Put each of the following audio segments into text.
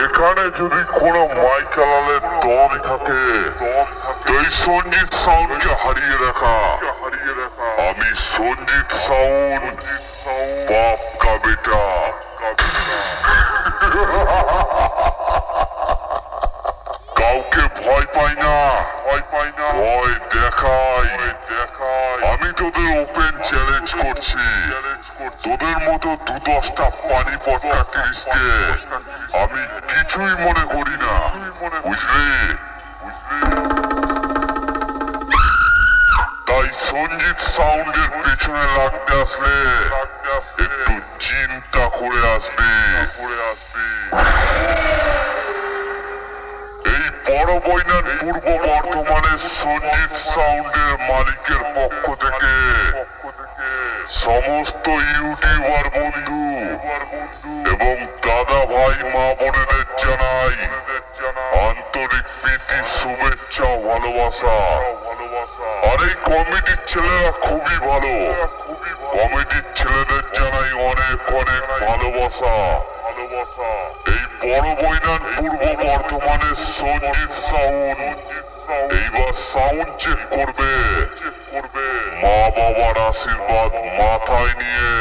এখানে যদি কোনো মাইকেলের দম থাকে এই সঞ্জিত সাউন্ডকে হারিয়ে রাখা। আমি সঞ্জিত সাউন্ড, বাপ কা বেটা। কাউকে ভয় পাই না, ভয় দেখাই। আমি তোদের ওপেন চ্যালেঞ্জ করছি, তোদের মতো 2-10টা পানি পটকা তিরিশকে আমি কিছুই মনে করি না, বুঝলি? তাই সঞ্জিত সাউন্ডের পেছনে লাগতে আসলে একটু চিন্তা করে আসবে। এই বড় বইনার পূর্ব বর্ধমানের সঞ্জিত সাউন্ডের মালিকের পক্ষ থেকে সমস্ত ইউটিউবার বন্ধু এবং দাদা ভাই মা বোনেদের জানাই আন্তরিক প্রীতি, শুভেচ্ছা, ভালোবাসা। আর এই কমিটির ছেলেরা খুবই ভালো, কমিটির ছেলেদের জানাই অনেক অনেক ভালোবাসা। এই বড় বইনার পূর্ব বর্ধমানের সঞ্জিত সাউন্ড এইবার সাউন্ড চেক করবে মা বাবার আশীর্বাদ মাথায় নিয়ে।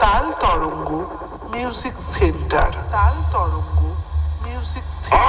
তাল তরঙ্গ মিউজিক সেন্টার, তাল তরঙ্গ মিউজিক সেন্টার।